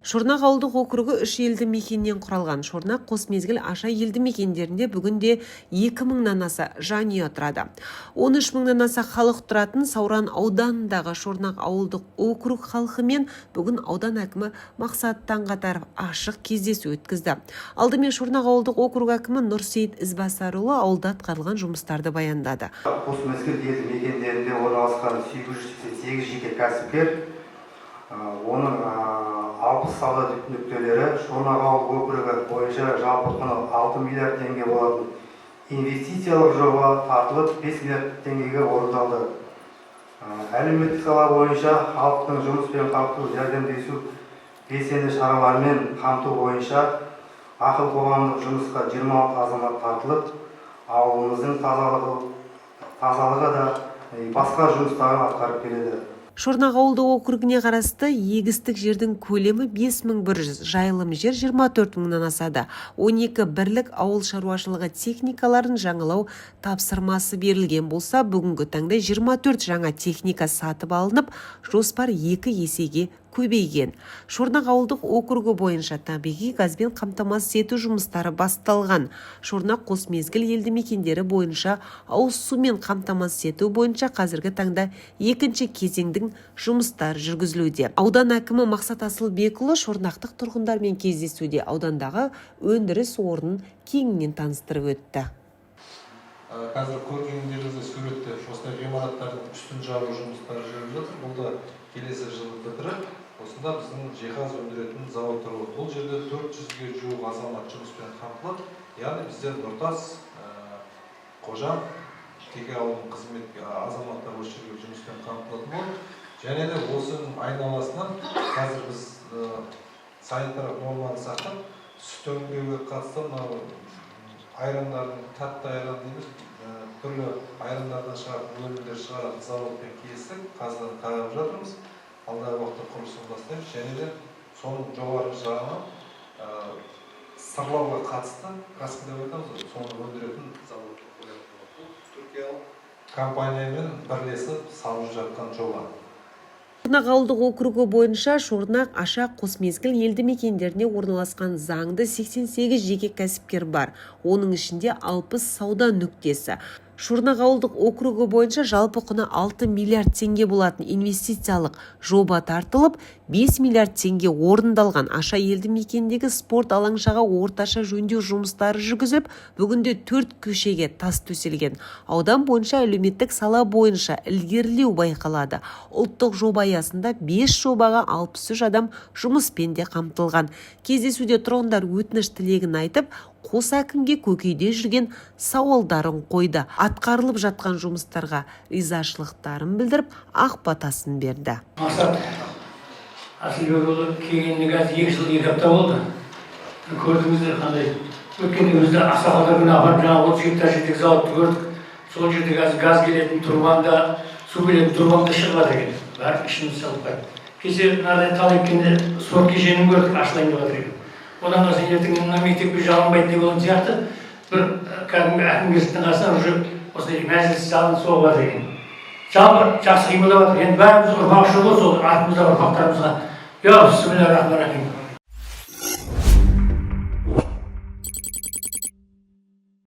Шорнақ ауылдық округі 3 елді мекеннен құралған. Шорнақ Қосмезгіл Аша елді мекендерінде бүгінде 2000-нан аса жанұя тұрады. 13 мыңнан аса халық тұратын Сауран ауданындағы Шорнақ ауылдық округ халқымен бүгін аудан әкімі Мақсат Таңғатаров ашық кездесу өткізді. Алдымен Шорнақ ауылдық округ әкімі Нұрсейіт Ізбасарұлы ауылда атқарылған жұмыстарды баяндады. Қосмезгіл елді мекендерінде орналасқан 888 жеке кәсіпкер, оның 60 сауда нүктелері Шорнақ ауылдық округі бойынша жалпы құны 6 миллиард теңге болатын инвестициялық жоба тартылып 5 миллиард теңгеге орындалды. Әлеуметтік сала бойынша халықтың жұмыспен қамту, жәрдемдесу белсенді шаралармен қамту бойынша ақыл қоғамдық жұмысқа 26 азамат тартылып, ауылымыздың тазалығы да басқа жұмыстарын атқарып келеді. Шорнақ ауылдық округіне қарасты егістік жердің көлемі 5100, жайылым жер 24 мыңнан асады. 12 бірлік ауыл шаруашылығы техникаларын жаңалау тапсырмасы берілген болса, бүгінгі таңда 24 жаңа техника сатып алынып, жоспар 2 есеге көбейген. Шорнақ ауылдық округі бойынша табиғи газбен қамтамасыз ету жұмыстары басталған. Шорнақ Қосмезгіл елді мекендері бойынша ауыз сумен қамтамасыз ету бойынша қазіргі таңда екінші кезеңдің жұмыстары жүргізілуде. Аудан әкімі Мақсат Асылбекұлы Шорнақтық тұрғындармен кездесуде аудандағы өндіріс орнын кеңінен таныстырып өтті. Қазір көргендеріңізді суретте осындай ғимараттардың үстін жабу жұмыстары жүріп жатыр. Бұл да келесі жылы бітіріп, осында біздің жиһаз өндіретін зауыттар болды. Бұл жерде 400-ге жуық азамат жұмыспен қамтылады. Яғни бізден Нұртас, Қожан, Теке ауылының қызметке азаматтар осы жерге жұмыспен қамтылатын болды. Және де осының айналасынан қазір біз санитарлық норманы сақтап, сүт өңдеуге қатысты айрандардың, тәтті айран дейміз, түрлі айрандардан шығатын өнімдер шығаратын заводпен келістік, қазір қағып жатырмыз. Алдағы уақытта құрылысын бастаймыз. Және де соның жоғары жағынан сырлауға қатысты раскидап айтамыз, соны өндіретін завод. Түркиялық компаниямен бірлесіп салып жатқан жоба. Шорнақ ауылдық округі бойынша Шорнақ, Аша, Қосмезгіл елді мекендеріне орналасқан заңды 88 жеке кәсіпкер бар. Оның ішінде 60 сауда нүктесі. Шорнақ ауылдық округі бойынша жалпы құны 6 миллиард теңге болатын инвестициялық жоба тартылып, 5 миллиард теңге орындалған. Аша елді мекендегі спорт алаңшаға орташа жөндеу жұмыстары жүргізіліп, бүгінде 4 көшеге тас төселген. Аудан бойынша әлеуметтік сала бойынша ілгерілеу байқалады. Ұлттық жоба аясында 5 жобаға 63 адам жұмыспен де қамтылған. Кездесуде тұрғындар өтініш тілегін айтып, қос әкімге көкейде жүрген сауалдарын қойды. Атқарылып жатқан жұмыстарға ризашылықтарын білдіріп, ақ батасын берді. Мақсат Асылбекұлы келгеніне қазір 2 жыл 2 апта болды. Көрдіңіздер қандай. Өткенде бізді Ақсақалдар күні апарып жаңа 30 гектар жердегі зауытты көрдік. Сол жерде қазір газ келетін турбанда, су келетін турбанда шығып жатыр екен. Бәрі ішіміз салып қайтты. Кеше мынадай тал еккенде спорт кешенін көрдік, ашылайын деп жатыр екен. Одан қасы ертең мектепке жалынбайды деп olan сияқты бір кәдімгі әкімгерліктің қасынан уже осындай мәжіліс залын соғып жатыр екен. Жалпы жақсы қимылдап жатыр. Енді бәріміз ұрпақ үшін ғой сол артымызда ұрпақтарымызға. Бисмиллахи рахмани рахим.